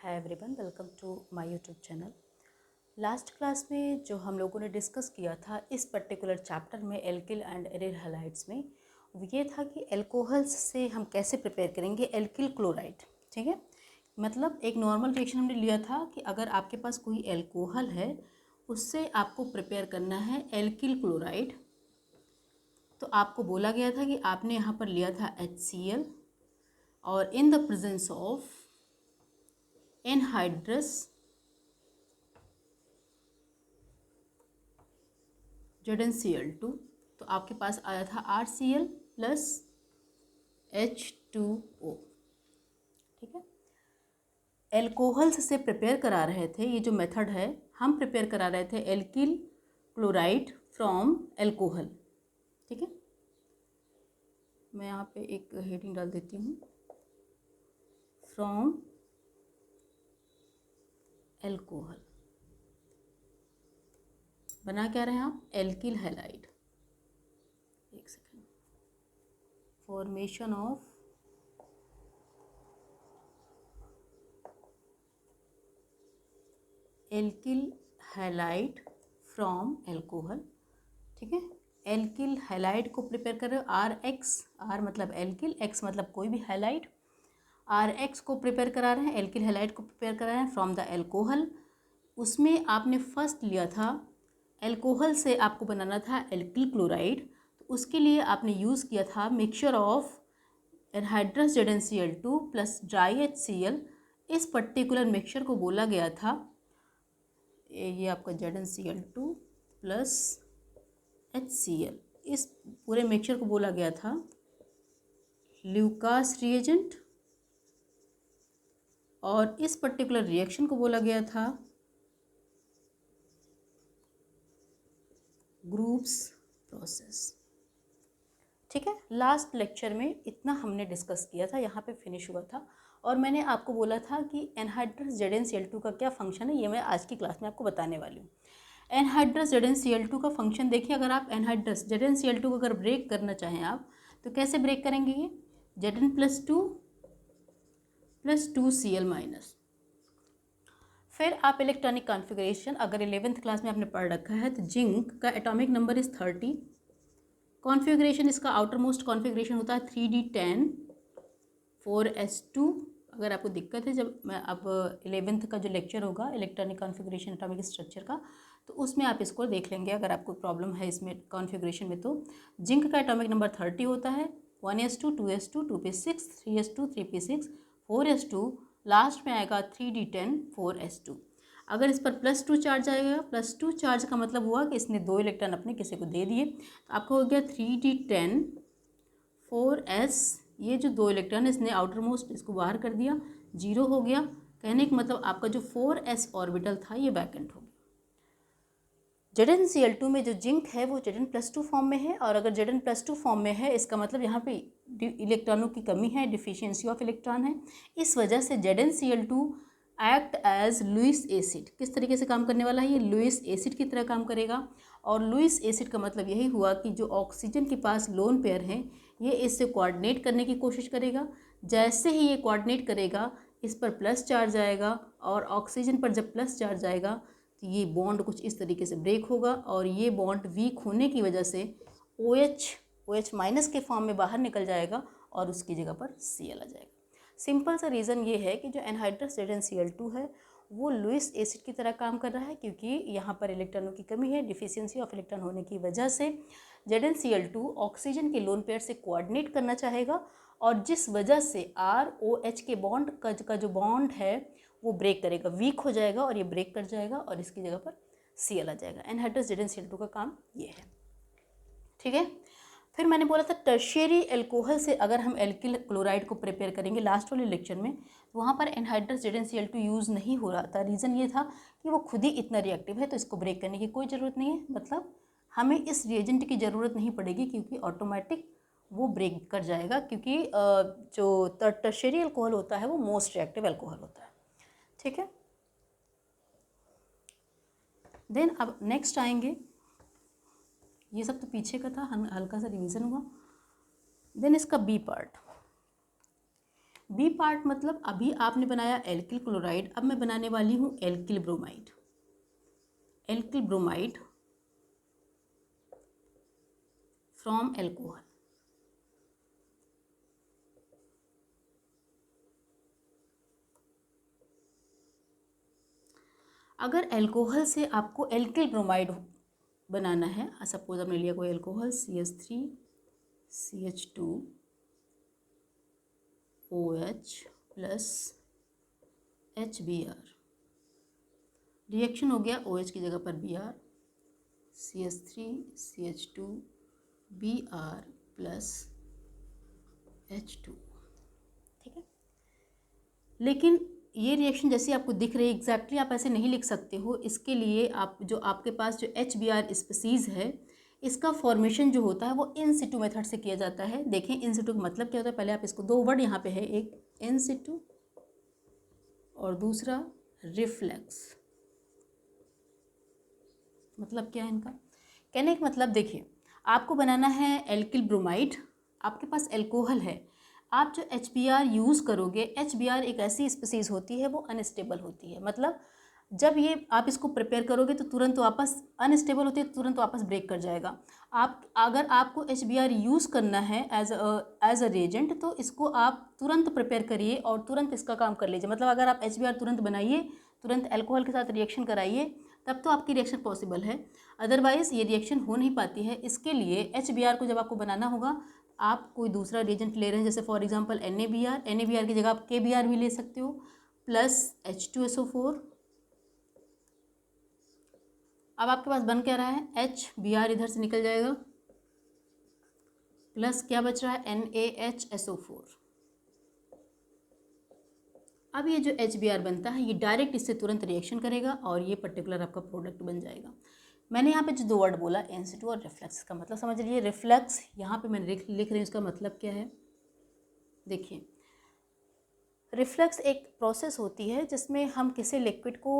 Hi everyone, welcome to my YouTube channel. Last class में जो हम लोगों ने डिस्कस किया था इस पर्टिकुलर चैप्टर में एल्किल एंड एरिल हैलाइड्स में, वो ये था कि एल्कोहल्स से हम कैसे प्रिपेयर करेंगे एल्किल क्लोराइड। ठीक है, मतलब एक नॉर्मल रिएक्शन हमने लिया था कि अगर आपके पास कोई एल्कोहल है उससे आपको प्रिपेयर करना है एल्किल क्लोराइड। तो आपको बोला गया था कि आपने यहाँ पर लिया था HCl और in the presence of anhydrous ZnCl2, तो आपके पास आया था RCl प्लस H2O। ठीक है, एल्कोहल्स से प्रिपेयर करा रहे थे, ये जो मेथड है हम प्रिपेयर करा रहे थे एल्किल क्लोराइड फ्रॉम एल्कोहल। ठीक है, मैं यहाँ पे एक हेडिंग डाल देती हूँ, फ्रॉम एल्कोहल। बना क्या रहे हैं आप, एल्किल हैलाइड। एक second, formation of alkyl halide from alcohol. ठीक है, एल्किल हैलाइड को प्रिपेयर कर रहे हो, आर मतलब एल्किल, एक्स मतलब कोई भी हैलाइड। RX को प्रिपेयर करा रहे हैं, एल्किल हैलाइड को प्रिपेयर करा रहे हैं फ्रॉम द एल्कोहल। उसमें आपने फर्स्ट लिया था, एल्कोहल से आपको बनाना था एल्किल क्लोराइड, तो उसके लिए आपने यूज़ किया था mixture of anhydrous ZnCl2 plus dry HCl। इस पर्टिकुलर मिक्सचर को बोला गया था, ये आपका ZnCl2 प्लस HCl, इस पूरे मिक्सचर को बोला गया था ल्यूकास रिएजेंट, और इस पर्टिकुलर रिएक्शन को बोला गया था ग्रुप्स प्रोसेस। ठीक है, लास्ट लेक्चर में इतना हमने डिस्कस किया था, यहाँ पे फिनिश हुआ था। और मैंने आपको बोला था कि एनहाइड्रस ZnCl2 का क्या फंक्शन है, ये मैं आज की क्लास में आपको बताने वाली हूँ। एनहाइड्रस ZnCl2 का फंक्शन देखिए, अगर आप एनहाइड्रस ZnCl2 को अगर ब्रेक करना चाहें आप, तो कैसे ब्रेक करेंगे, ये Zn+2 प्लस 2Cl माइनस। फिर आप इलेक्ट्रॉनिक कॉन्फ़िगरेशन अगर 11th क्लास में आपने पढ़ रखा है, तो जिंक का एटॉमिक नंबर इज़ 30, कॉन्फ़िगरेशन इसका आउटर मोस्ट कॉन्फ़िगरेशन होता है 3D10 4s2। अगर आपको दिक्कत है, जब मैं अब 11th का जो लेक्चर होगा इलेक्ट्रॉनिक कॉन्फ़िगरेशन एटॉमिक स्ट्रक्चर का, तो उसमें आप इसको देख लेंगे अगर आपको प्रॉब्लम है इसमें कॉन्फ़िगरेशन में। तो जिंक का एटॉमिक नंबर 30 होता है, 1s2 2s2 2p6 3s2 3p6 4s2, last में आएगा 3D10 4s2। अगर इस पर +2 चार्ज आएगा, +2 चार्ज का मतलब हुआ कि इसने 2 इलेक्ट्रॉन अपने किसी को दे दिए, तो आपका हो गया 3D10 4s। ये जो 2 इलेक्ट्रॉन इसने आउटर मोस्ट इसको बाहर कर दिया, 0 हो गया। कहने का मतलब आपका जो 4s ऑर्बिटल था ये वैकेंट हो गया। ZnCl2 में जो जिंक है वो Zn+2 फॉर्म में है, और अगर Zn+2 फॉर्म में है इसका मतलब यहाँ पे इलेक्ट्रॉनों की कमी है, डिफिशियंसी ऑफ इलेक्ट्रॉन है। इस वजह से ZnCl2 act as Lewis acid. किस तरीके से काम करने वाला है, ये लुईस एसिड की तरह काम करेगा। और लुईस एसिड का मतलब यही हुआ कि जो ऑक्सीजन के पास लोन पेयर हैं, ये इससे कोऑर्डिनेट करने की कोशिश करेगा। जैसे ही ये कोऑर्डिनेट करेगा, इस पर प्लस चार्ज आएगा, और ऑक्सीजन पर जब प्लस चार्ज आएगा तो ये बॉन्ड कुछ इस तरीके से ब्रेक होगा, और ये बॉन्ड वीक होने की वजह से OH माइनस के फॉर्म में बाहर निकल जाएगा, और उसकी जगह पर Cl आ जाएगा। सिंपल सा रीज़न ये है कि जो एनहाइड्रस ZnCl2 है वो लुईस एसिड की तरह काम कर रहा है, क्योंकि यहाँ पर इलेक्ट्रॉनों की कमी है, डिफिशियंसी ऑफ इलेक्ट्रॉन होने की वजह से ZnCl2 ऑक्सीजन के लोन पेयर से कोऑर्डिनेट करना चाहेगा, और जिस वजह से ROH के बॉन्ड का जो बॉन्ड है वो ब्रेक करेगा, वीक हो जाएगा, और ये ब्रेक कर जाएगा, और इसकी जगह पर Cl आ जाएगा। एनहाइड्रस ZnCl2 का काम ये है। ठीक है, फिर मैंने बोला था टर्शियरी एल्कोहल से अगर हम एल्किल क्लोराइड को प्रिपेयर करेंगे लास्ट वाले लेक्चर में, तो वहाँ पर एनहाइड्रस ZnCl2 यूज़ नहीं हो रहा था। रीज़न ये था कि वो खुद ही इतना रिएक्टिव है, तो इसको ब्रेक करने की कोई ज़रूरत नहीं है, मतलब हमें इस रिएजेंट की ज़रूरत नहीं पड़ेगी, क्योंकि ऑटोमेटिक वो ब्रेक कर जाएगा, क्योंकि जो टर्शियरी एल्कोहल होता है वो मोस्ट रिएक्टिव एल्कोहल होता है। ठीक है, देन अब नेक्स्ट आएंगे, ये सब तो पीछे का था, हल्का सा रिवीजन हुआ। देन इसका बी पार्ट, बी पार्ट मतलब अभी आपने बनाया एल्किल क्लोराइड, अब मैं बनाने वाली हूँ alkyl bromide. Alkyl bromide from alcohol. अगर एल्कोहल से आपको एल्किल ब्रोमाइड बनाना है, सपोज हमने लिया कोई alcohol CH3 CH2 OH plus HBr, reaction हो गया OH की जगह पर Br, CH3 CH2 Br plus H2, ठीक है। लेकिन ये रिएक्शन जैसे आपको दिख रही है एग्जैक्टली आप ऐसे नहीं लिख सकते हो। इसके लिए आप जो आपके पास जो HBr स्पीसीज़ है इसका फॉर्मेशन जो होता है वो इन सिटू मेथड से किया जाता है। देखें इन सिटू का मतलब क्या होता है, पहले आप इसको, दो वर्ड यहाँ पे है, एक इन सिटू और दूसरा रिफ्लेक्स। मतलब क्या है इनका कहने का मतलब, देखिए आपको बनाना है एल्किल ब्रोमाइड, आपके पास एल्कोहल है, आप जो HBr यूज़ करोगे, HBr एक ऐसी स्पीसीज़ होती है वो अनस्टेबल होती है। मतलब जब ये आप इसको प्रिपेयर करोगे तो तुरंत वापस अनस्टेबल होती है, तो तुरंत वापस ब्रेक कर जाएगा। आप अगर आपको HBr यूज़ करना है एज अ रिएजेंट तो इसको आप तुरंत प्रिपेयर करिए और तुरंत इसका काम कर लीजिए। मतलब अगर आप HBr तुरंत बनाइए, तुरंत अल्कोहल के साथ रिएक्शन कराइए, तब तो आपकी रिएक्शन पॉसिबल है, अदरवाइज़ ये रिएक्शन हो नहीं पाती है। इसके लिए HBr को जब आपको बनाना होगा, आप कोई दूसरा रिएजेंट ले रहे हैं, जैसे फॉर एग्जांपल NaBr की जगह आप KBr भी ले सकते हो, प्लस H2SO4। अब आपके पास बन क्या रहा है, HBr इधर से निकल जाएगा, प्लस क्या बच रहा है, NaHSO4। अब ये जो HBr बनता है ये डायरेक्ट इससे तुरंत रिएक्शन करेगा और ये पर्टिकुलर आपका प्रोडक्ट बन जाएगा। मैंने यहाँ पे जो दो वर्ड बोला इन सिटू और रिफ्लेक्स, का मतलब समझ लीजिए। रिफ्लेक्स यहाँ पे मैं लिख रही हूँ, इसका मतलब क्या है, देखिए रिफ्लेक्स एक प्रोसेस होती है जिसमें हम किसी लिक्विड को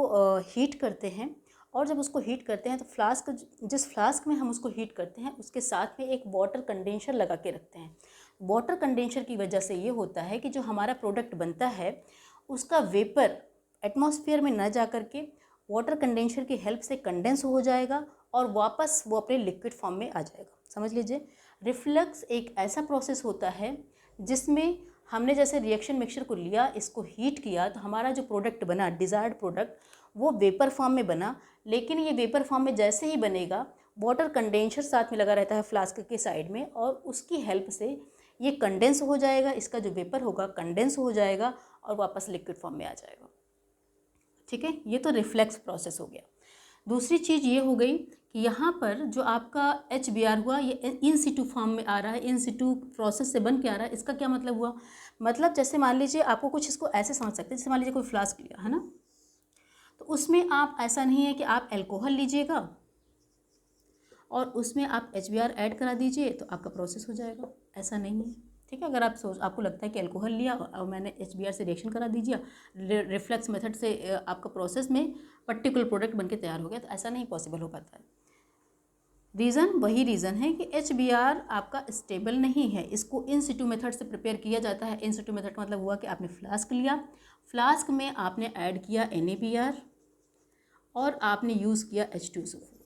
हीट करते हैं, और जब उसको हीट करते हैं तो जिस फ्लास्क में हम उसको हीट करते हैं उसके साथ में एक वाटर कंडेंसर लगा के रखते हैं। वाटर कंडेंसर की वजह से ये होता है कि जो हमारा प्रोडक्ट बनता है उसका वेपर एटमॉस्फेयर में न जा कर के वाटर कंडेंसर की हेल्प से कंडेंस हो जाएगा और वापस वो अपने लिक्विड फॉर्म में आ जाएगा। समझ लीजिए, रिफ्लेक्स एक ऐसा प्रोसेस होता है जिसमें हमने जैसे रिएक्शन मिक्सचर को लिया, इसको हीट किया, तो हमारा जो प्रोडक्ट बना, डिज़ायर्ड प्रोडक्ट, वो वेपर फॉर्म में बना। लेकिन ये वेपर फॉर्म में जैसे ही बनेगा, वाटर कंडेंसर साथ में लगा रहता है फ्लास्क के साइड में, और उसकी हेल्प से ये कंडेंस हो जाएगा, इसका जो वेपर होगा कंडेंस हो जाएगा और वापस लिक्विड फॉर्म में आ जाएगा। ठीक है, ये तो रिफ्लेक्स प्रोसेस हो गया। दूसरी चीज़ ये हो गई कि यहाँ पर जो आपका HBr हुआ ये इन सिटू फॉर्म में आ रहा है, इन सिटू प्रोसेस से बन के आ रहा है। इसका क्या मतलब हुआ, मतलब जैसे मान लीजिए, आपको कुछ इसको ऐसे समझ सकते हैं, जैसे मान लीजिए कोई फ्लास्क लिया है ना, तो उसमें आप, ऐसा नहीं है कि आप अल्कोहल लीजिएगा और उसमें आप HBr ऐड करा दीजिए तो आपका प्रोसेस हो जाएगा, ऐसा नहीं है। ठीक है, अगर आपको लगता है कि अल्कोहल लिया और मैंने HBr से रिएक्शन करा दीजिए, रिफ्लेक्स मेथड से आपका प्रोसेस में पर्टिकुलर प्रोडक्ट बनके तैयार हो गया, तो ऐसा नहीं पॉसिबल हो पाता है। रीज़न वही रीज़न है कि HBr आपका स्टेबल नहीं है, इसको इन सिटू मेथड से प्रिपेयर किया जाता है। इन सिटू मेथड का मतलब हुआ कि आपने फ्लास्क लिया, फ्लास्क में आपने ऐड किया NaBr और आपने यूज़ किया H2SO4।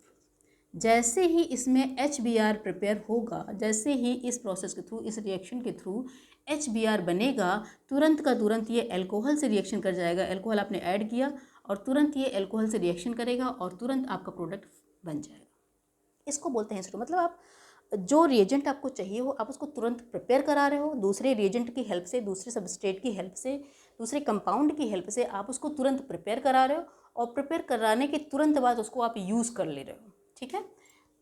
जैसे ही इसमें HBr प्रिपेयर होगा, जैसे ही इस प्रोसेस के थ्रू, इस रिएक्शन के थ्रू HBr बनेगा, तुरंत का तुरंत ये अल्कोहल से रिएक्शन कर जाएगा। अल्कोहल आपने ऐड किया और तुरंत ये अल्कोहल से रिएक्शन करेगा और तुरंत आपका प्रोडक्ट बन जाएगा। इसको बोलते हैं सिटू। मतलब आप जो रिएजेंट आपको चाहिए हो, आप उसको तुरंत प्रिपेयर करा रहे हो, दूसरे रिएजेंट की हेल्प से, दूसरे सबस्ट्रेट की हेल्प से, दूसरे कंपाउंड की हेल्प से आप उसको तुरंत प्रिपेयर करा रहे हो, और प्रिपेयर कराने के तुरंत बाद उसको आप यूज़ कर ले रहे हो। ठीक है,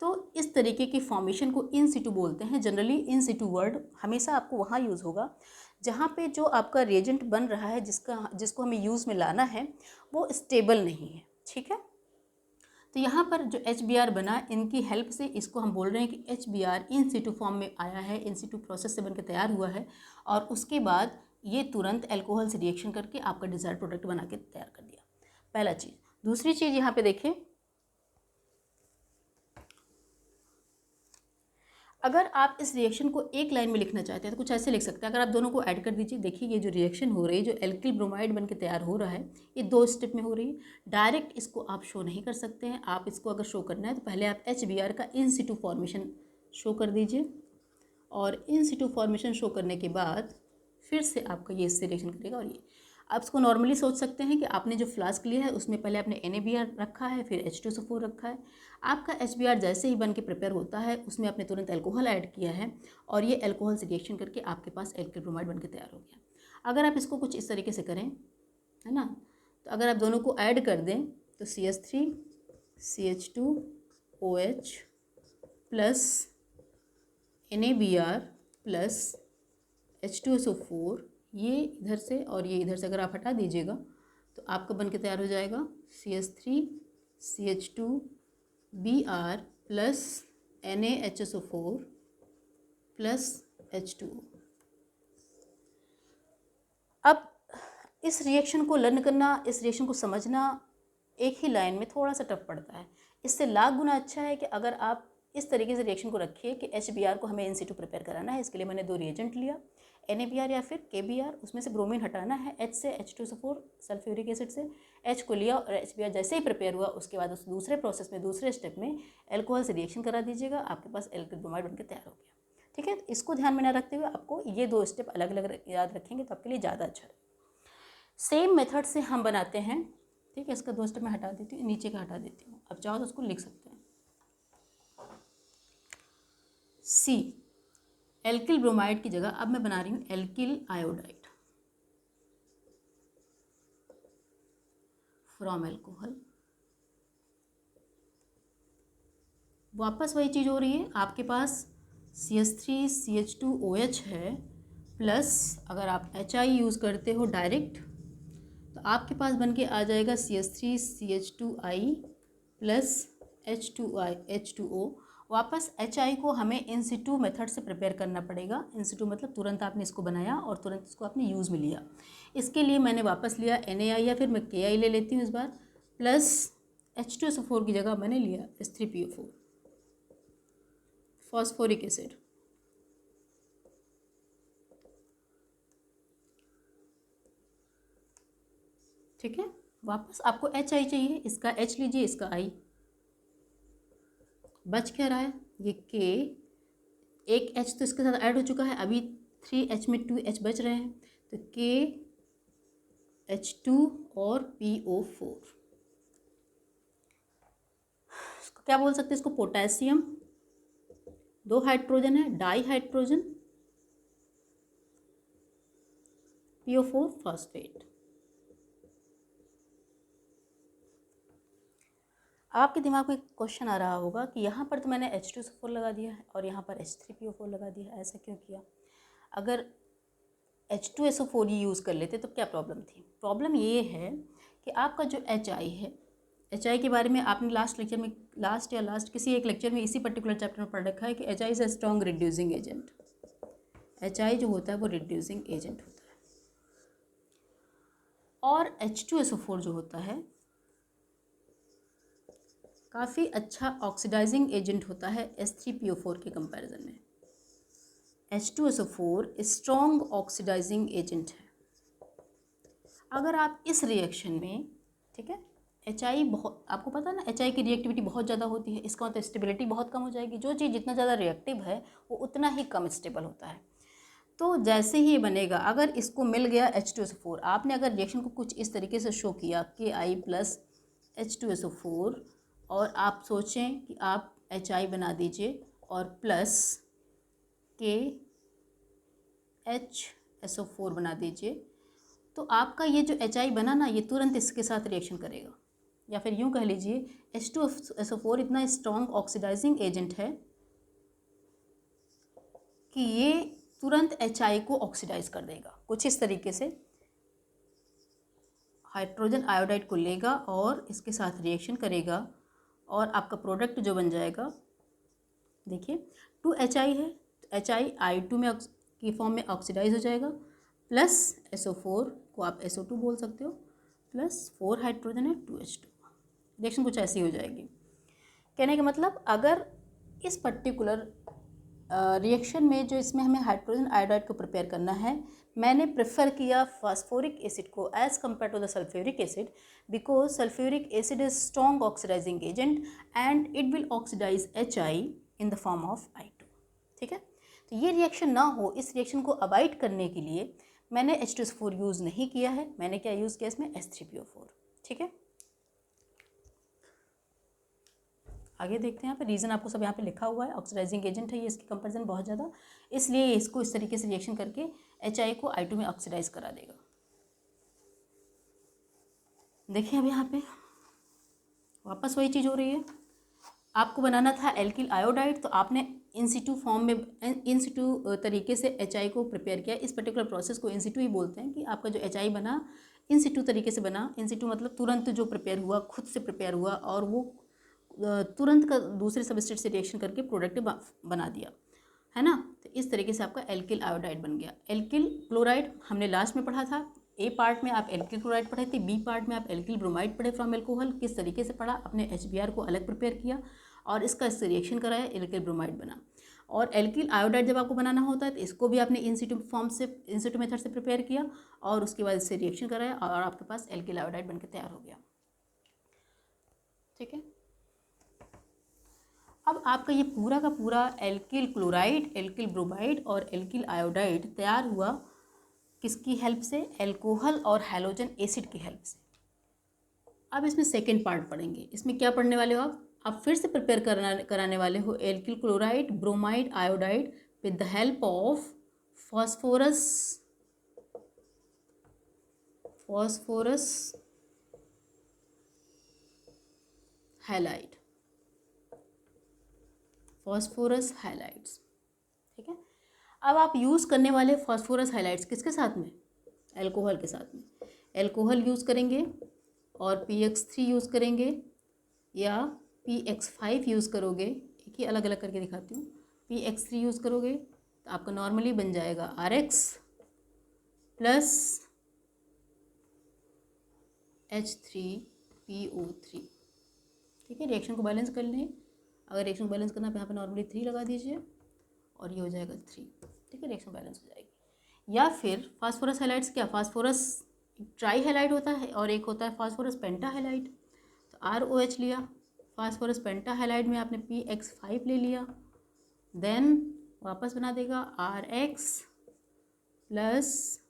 तो इस तरीके की फॉर्मेशन को इन सिटू बोलते हैं। जनरली इन सिटू वर्ड हमेशा आपको वहाँ यूज़ होगा जहाँ पे जो आपका रिएजेंट बन रहा है, जिसको हमें यूज़ में लाना है, वो स्टेबल नहीं है। ठीक है, तो यहाँ पर जो HBr बना, इनकी हेल्प से इसको हम बोल रहे हैं कि HBr इन सिटू फॉर्म में आया है, इन सिटू प्रोसेस से बनकर तैयार हुआ है, और उसके बाद ये तुरंत अल्कोहल से रिएक्शन करके आपका डिज़ायर्ड प्रोडक्ट बना के तैयार कर दिया। पहला चीज़। दूसरी चीज़ यहाँ पे देखें, अगर आप इस रिएक्शन को एक लाइन में लिखना चाहते हैं तो कुछ ऐसे लिख सकते हैं। अगर आप दोनों को ऐड कर दीजिए, देखिए ये जो रिएक्शन हो रही है, जो एल्किल ब्रोमाइड बन के तैयार हो रहा है, ये 2 स्टेप में हो रही है। डायरेक्ट इसको आप शो नहीं कर सकते हैं। आप इसको अगर शो करना है तो पहले आप HBr का इन सिटू फॉर्मेशन शो कर दीजिए, और इन सिटू फॉर्मेशन शो करने के बाद फिर से आपका ये इससे रिएक्शन करेगा। और ये आप इसको नॉर्मली सोच सकते हैं कि आपने जो फ्लास्क लिया है उसमें पहले आपने NaBr रखा है, फिर H2SO4 रखा है। आपका HBr जैसे ही बन के प्रिपेयर होता है उसमें आपने तुरंत अल्कोहल ऐड किया है, और ये अल्कोहल से रिएक्शन करके आपके पास एल्किल ब्रोमाइड बन के तैयार हो गया। अगर आप इसको कुछ इस तरीके से करें, है ना, तो अगर आप दोनों को ऐड कर दें तो CH3 CH2OH plus NaBr plus H2SO4, ये इधर से और ये इधर से अगर आप हटा दीजिएगा तो आपका बन के तैयार हो जाएगा CH3 CH2Br plus NaHSO4 plus H2O। अब इस रिएक्शन को लर्न करना, इस रिएक्शन को समझना एक ही लाइन में थोड़ा सा टफ पड़ता है। इससे लाख गुना अच्छा है कि अगर आप इस तरीके से रिएक्शन को रखिए कि HBr को हमें इन सिटू प्रिपेयर कराना है। इसके लिए मैंने 2 रिएजेंट लिया, NaBr या फिर KBr, उसमें से ब्रोमीन हटाना है, H से H2SO4 सल्फ्यूरिक एसिड से H को लिया, और HBr जैसे ही प्रिपेयर हुआ उसके बाद उस दूसरे प्रोसेस में, दूसरे स्टेप में अल्कोहल से रिएक्शन करा दीजिएगा, आपके पास एल्किल ब्रोमाइड बनकर तैयार हो गया। ठीक है, इसको ध्यान में ना रखते हुए आपको ये 2 स्टेप अलग अलग याद रखेंगे तो आपके लिए ज़्यादा अच्छा है। सेम मेथड से हम बनाते हैं। ठीक है, इसका 2 स्टेप मैं हटा देती हूँ, नीचे का हटा देती हूँ। अब चाहो तो उसको लिख सकते हैं। C एल्किल ब्रोमाइड की जगह अब मैं बना रही हूँ एल्किल आयोडाइड फ्रॉम एल्कोहल। वापस वही चीज़ हो रही है, आपके पास CH3 CH2OH है, प्लस अगर आप HI यूज़ करते हो डायरेक्ट तो आपके पास बन के आ जाएगा CH3 CH2I प्लस H2O। वापस HI को हमें इन सिटू मेथड से प्रिपेयर करना पड़ेगा। इन सिटू मतलब तुरंत आपने इसको बनाया और तुरंत इसको आपने यूज़ में लिया। इसके लिए मैंने वापस लिया NaI, या फिर मैं KI ले लेती हूँ इस बार, प्लस H2SO4 की जगह मैंने लिया H3PO4 फॉस्फोरिक एसिड। ठीक है, वापस आपको HI चाहिए, इसका H लीजिए, इसका I। बच क्या रहा है, ये K, एक H तो इसके साथ ऐड हो चुका है, अभी 3H में 2H बच रहे हैं, तो KH2 और PO4। इसको क्या बोल सकते हैं, इसको पोटेशियम, 2 हाइड्रोजन है, डाई हाइड्रोजन, PO4 फॉस्फेट। आपके दिमाग में एक क्वेश्चन आ रहा होगा कि यहाँ पर तो मैंने H2SO4 लगा दिया है और यहाँ पर H3PO4 लगा दिया है, ऐसा क्यों किया? अगर H2SO4 ही यूज़ कर लेते तो क्या प्रॉब्लम थी? प्रॉब्लम ये है कि आपका जो HI है, HI के बारे में आपने लास्ट लेक्चर में, लास्ट किसी एक लेक्चर में इसी पर्टिकुलर चैप्टर में पढ़ रखा है कि HI is a strong reducing agent. HI जो होता है वो रिड्यूसिंग एजेंट होता है, और H2SO4 जो होता है काफ़ी अच्छा ऑक्सीडाइजिंग एजेंट होता है H3PO4 के कंपैरिजन में। H2SO4 स्ट्रॉन्ग ऑक्सीडाइजिंग एजेंट है। अगर आप इस रिएक्शन में, ठीक है, HI बहुत, आपको पता है ना HI की रिएक्टिविटी बहुत ज़्यादा होती है, इसका मतलब स्टेबिलिटी बहुत कम हो जाएगी। जो चीज़ जितना ज़्यादा रिएक्टिव है वो उतना ही कम स्टेबल होता है। तो जैसे ही ये बनेगा, अगर इसको मिल गया H2SO4, आपने अगर रिएक्शन को कुछ इस तरीके से शो किया KI प्लस H2SO4, और आप सोचें कि आप HI बना दीजिए और प्लस KHSO4 बना दीजिए, तो आपका ये जो HI बना ना, ये तुरंत इसके साथ रिएक्शन करेगा। या फिर यूँ कह लीजिए H2SO4 इतना स्ट्रॉन्ग ऑक्सीडाइजिंग एजेंट है कि ये तुरंत HI को ऑक्सीडाइज कर देगा। कुछ इस तरीके से हाइड्रोजन आयोडाइड को लेगा और इसके साथ रिएक्शन करेगा, और आपका प्रोडक्ट जो बन जाएगा, देखिए 2HI है, HI I2 में की फॉर्म में ऑक्सीडाइज हो जाएगा, प्लस SO4 को आप SO2 बोल सकते हो, प्लस 4 हाइड्रोजन है 2H2। रिएक्शन कुछ ऐसी हो जाएगी। कहने का मतलब, अगर इस पर्टिकुलर रिएक्शन में जो इसमें हमें हाइड्रोजन आयोडाइड को प्रिपेयर करना है, मैंने प्रेफर किया फास्फोरिक एसिड को as compared to the sulphuric acid, because sulphuric acid is strong oxidising agent and it will oxidise HI in the form of I2। ठीक है, तो ये रिएक्शन ना हो, इस रिएक्शन को अवॉइड करने के लिए मैंने H2SO4 यूज़ नहीं किया है। मैंने क्या यूज़ किया इसमें, H3PO4। ठीक है, आगे देखते हैं। यहाँ पे रीज़न आपको सब यहाँ पे लिखा हुआ है, ऑक्सीडाइजिंग एजेंट है ये, इसकी कंपैरिजन बहुत ज़्यादा, इसलिए इसको इस तरीके से रिएक्शन करके HI को I2 में ऑक्सीडाइज करा देगा। देखिए अब यहाँ पे वापस वही चीज़ हो रही है, आपको बनाना था एल्किल आयोडाइड, तो आपने इन सिटू फॉर्म में, इन सिटू तरीके से HI को प्रिपेयर किया। इस पर्टिकुलर प्रोसेस को इन सिटू ही बोलते हैं, कि आपका जो HI बना इन सिटू तरीके से बना। इन सिटू मतलब तुरंत जो प्रिपेयर हुआ, खुद से प्रिपेयर हुआ, और वो तुरंत का दूसरे सबस्ट्रेट से रिएक्शन करके प्रोडक्ट बना दिया, है ना। तो इस तरीके से आपका एल्किल आयोडाइड बन गया। एल्किल क्लोराइड हमने लास्ट में पढ़ा था, ए पार्ट में आप एल्किल क्लोराइड पढ़े थे, बी पार्ट में आप एल्किल ब्रोमाइड पढ़े फ्रॉम एल्कोहल। किस तरीके से पढ़ा, अपने HBr को अलग प्रिपेयर किया और इसका इससे रिएक्शन कराया, एल्किल ब्रोमाइड बना। और एल्किल आयोडाइड जब आपको बनाना होता है तो इसको भी आपने इन सिटू फॉर्म से, इन सिटू मेथड से प्रिपेयर किया और उसके बाद इससे रिएक्शन कराया और आपके पास एल्किल आयोडाइड बनकर तैयार हो गया। ठीक है, अब आपका ये पूरा का पूरा एल्किल क्लोराइड, एल्किल ब्रोमाइड और एल्किल आयोडाइड तैयार हुआ किसकी हेल्प से, अल्कोहल और हैलोजन एसिड की हेल्प से। अब इसमें सेकेंड पार्ट पढ़ेंगे। इसमें क्या पढ़ने वाले हो आप फिर से प्रिपेयर कराने वाले हो alkyl chloride, bromide, iodide with the help of phosphorus halide, phosphorus halides. ठीक है, अब आप यूज़ करने वाले फॉस्फोरस हैलाइड्स किसके साथ में, अल्कोहल के साथ में। अल्कोहल यूज़ करेंगे और PX3 यूज़ करेंगे या PX5 यूज़ करोगे, एक ही अलग अलग करके दिखाती हूँ। PX3 यूज़ करोगे तो आपका नॉर्मली बन जाएगा RX प्लस H3PO3। ठीक है, रिएक्शन को बैलेंस कर लें। अगर रिएक्शन को बैलेंस करना है यहाँ पे नॉर्मली 3 लगा दीजिए और ये हो जाएगा 3। ठीक है, रिएक्शन बैलेंस हो जाएगी। या फिर फास्फोरस हैलाइड्स, क्या फास्फोरस ट्राई हैलाइड होता है और एक होता है फास्फोरस पेंटा हैलाइड। तो ROH लिया, फास्फोरस पेंटा हैलाइड में आपने PX5 ले लिया, देन वापस बना देगा RX प्लस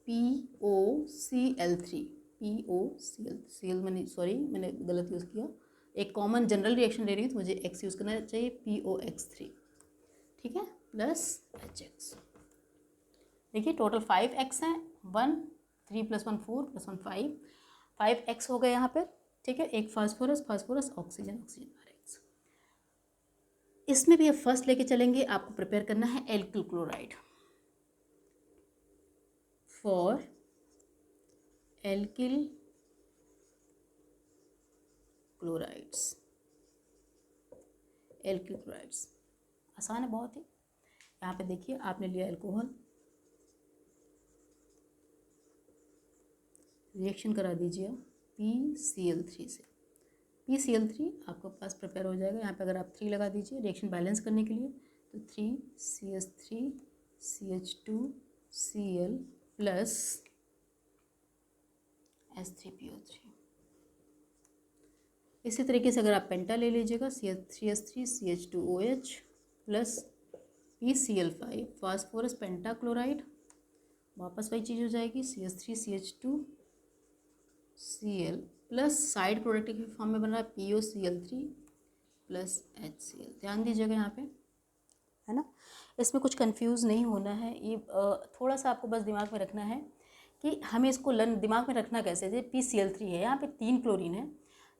POCl3। POCl मैंने गलत यूज़ किया, एक कॉमन जनरल रिएक्शन ले रही हूँ तो मुझे X यूज़ करना चाहिए, POX3। ठीक है, प्लस HX। देखिए टोटल 5X हैं, 1 3 + 1 4 + 1 5X हो गए यहाँ पे। ठीक है, एक फास्फोरस, ऑक्सीजन, RX। इसमें भी अब फर्स्ट लेके चलेंगे, आपको प्रिपेयर करना है alkyl chloride. For alkyl chlorides, alkyl chlorides आसान है बहुत ही। यहाँ पे देखिए आपने लिया अल्कोहल, रिएक्शन करा दीजिए PCl3 से। PCl3 आपके पास प्रिपेयर हो जाएगा। यहाँ पे अगर आप 3 लगा दीजिए रिएक्शन बैलेंस करने के लिए, तो 3CH3 CH2Cl प्लस H3PO3। इसी तरीके से अगर आप पेंटा ले लीजिएगा, CH3S3 CH2OH plus PCl5 phosphorus पेंटा क्लोराइड, वापस वही चीज़ हो जाएगी, CH3 CH2Cl plus side product के फॉर्म में बन रहा है POCl3 प्लस HCl। ध्यान दीजिएगा यहाँ पे, है ना। इसमें कुछ कंफ्यूज नहीं होना है, ये थोड़ा सा आपको बस दिमाग में रखना है कि हमें इसको दिमाग में रखना कैसे। जैसे PCl3 है, यहाँ पे 3 क्लोरीन है।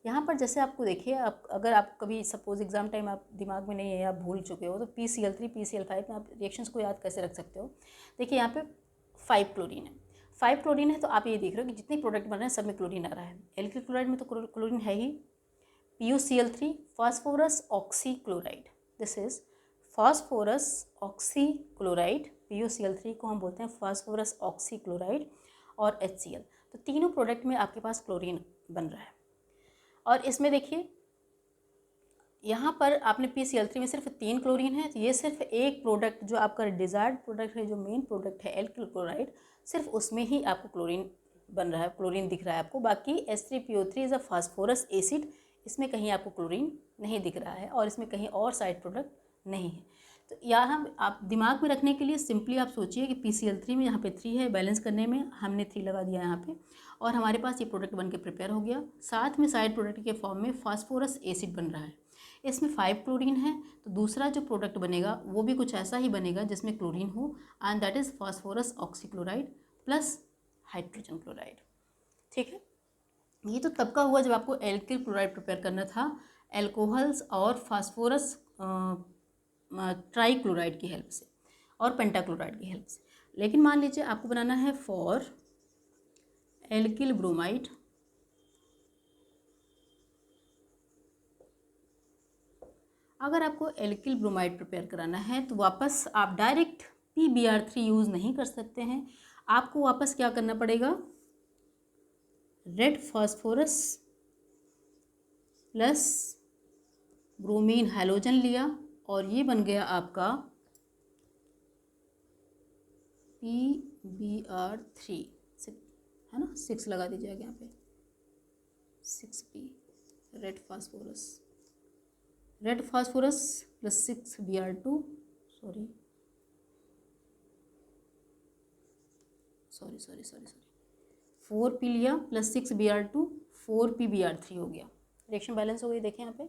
यहाँ पर जैसे आपको देखिए, आप अगर आप कभी सपोज एग्जाम टाइम आप दिमाग में नहीं है, आप भूल चुके हो, तो PCl3 PCl5 में आप रिएक्शंस को याद कैसे रख सकते हो। देखिए यहाँ पे 5 क्लोरीन है, 5 क्लोरीन है, तो आप ये देख रहे हो कि जितने प्रोडक्ट बन रहे हैं सब में क्लोरीन आ रहा है। एल्किल क्लोराइड में तो क्लोरीन है ही। PuCl3 phosphorus oxy chloride, this is phosphorus oxy chloride. PuCl3 को हम बोलते हैं फास्फोरस ऑक्सी क्लोराइड और HCl। तो तीनों प्रोडक्ट में आपके पास क्लोरीन बन रहा है। और इसमें देखिए यहाँ पर आपने PCl3 में सिर्फ 3 क्लोरीन है, तो ये सिर्फ एक प्रोडक्ट जो आपका डिज़ायर्ड प्रोडक्ट है, जो मेन प्रोडक्ट है एल्किल क्लोराइड, सिर्फ उसमें ही आपको क्लोरीन बन रहा है, क्लोरीन दिख रहा है आपको। बाकी H3PO3 is a phosphorus acid, इसमें कहीं आपको क्लोरीन नहीं दिख रहा है और इसमें कहीं और साइड प्रोडक्ट नहीं है। तो यहाँ आप दिमाग में रखने के लिए सिंपली आप सोचिए कि PCl3 में यहाँ पे 3 है, बैलेंस करने में हमने 3 लगा दिया यहाँ पे, और हमारे पास ये प्रोडक्ट बन के प्रिपेयर हो गया। साथ में साइड प्रोडक्ट के फॉर्म में फास्फोरस एसिड बन रहा है, इसमें 5 क्लोरीन है, तो दूसरा जो प्रोडक्ट बनेगा वो भी कुछ ऐसा ही बनेगा जिसमें क्लोरीन हो, and that is phosphorus oxychloride plus hydrogen chloride. ठीक है, ये तो तब का हुआ जब आपको एल्किल क्लोराइड प्रिपेयर करना था एल्कोहल्स और फास्फोरस ट्राईक्लोराइड की हेल्प से और पेंटाक्लोराइड की हेल्प से। लेकिन मान लीजिए आपको बनाना है फॉर एल्किल ब्रोमाइड, अगर आपको एल्किल ब्रोमाइड प्रिपेयर कराना है तो वापस आप डायरेक्ट PBr3 यूज़ नहीं कर सकते हैं, आपको वापस क्या करना पड़ेगा, red phosphorus plus bromine halogen लिया और ये बन गया आपका PBr3, है ना, 6 लगा दीजिएगा यहाँ पे, 6P red phosphorus plus 6Br2 sorry 4P लिया प्लस 6Br2 4PBr3 हो गया, रिएक्शन बैलेंस हो गई। देखें यहाँ पे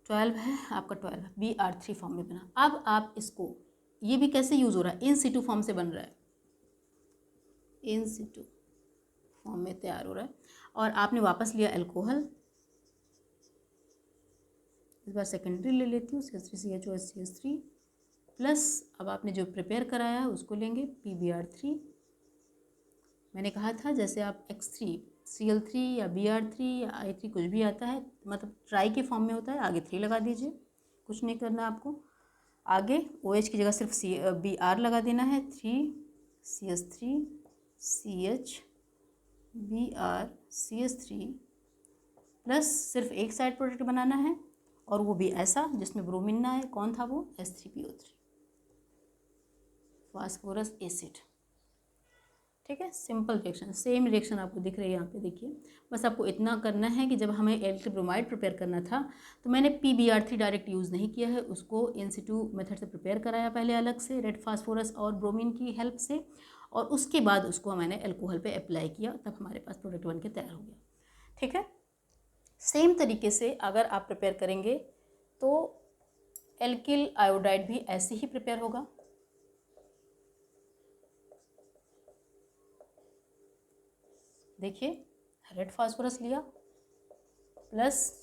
12 है आपका, 12 Br3 फॉर्म में बना। अब आप इसको, ये भी कैसे यूज़ हो रहा है, इन सिटू फॉर्म से बन रहा है, इन सिटू फॉर्म में तैयार हो रहा है, और आपने वापस लिया अल्कोहल, इस बार सेकेंडरी ले लेती हूँ CH3CHOSCH3 प्लस अब आपने जो प्रिपेयर कराया है उसको लेंगे PBr3। मैंने कहा था जैसे आप X3Cl3 या Br3 या I3 कुछ भी आता है, मतलब ट्राई के फॉर्म में होता है, आगे 3 लगा दीजिए, कुछ नहीं करना आपको। आगे OH की जगह सिर्फ Br लगा देना है, 3CH3CH BrCH3 प्लस सिर्फ एक साइड प्रोडक्ट बनाना है, और वो भी ऐसा जिसमें ब्रोमीन ना है। कौन था वो, H3PO3 फास्फोरस एसिड। ठीक है, सिंपल रिएक्शन, सेम रिएक्शन आपको दिख रही है यहाँ पे, देखिए। बस आपको इतना करना है कि जब हमें एल्किल ब्रोमाइड प्रिपेयर करना था तो मैंने PBr3 डायरेक्ट यूज़ नहीं किया है, उसको इन सिटू मेथड से प्रिपेयर कराया पहले अलग से रेड फास्फोरस और ब्रोमीन की हेल्प से, और उसके बाद उसको मैंने एल्कोहल पे अप्लाई किया, तब हमारे पास प्रोडक्ट बन के तैयार हो गया। ठीक है, सेम तरीके से अगर आप प्रिपेयर करेंगे तो एल्किल आयोडाइड भी ऐसे ही प्रिपेयर होगा। देखिए, रेड फास्फोरस लिया प्लस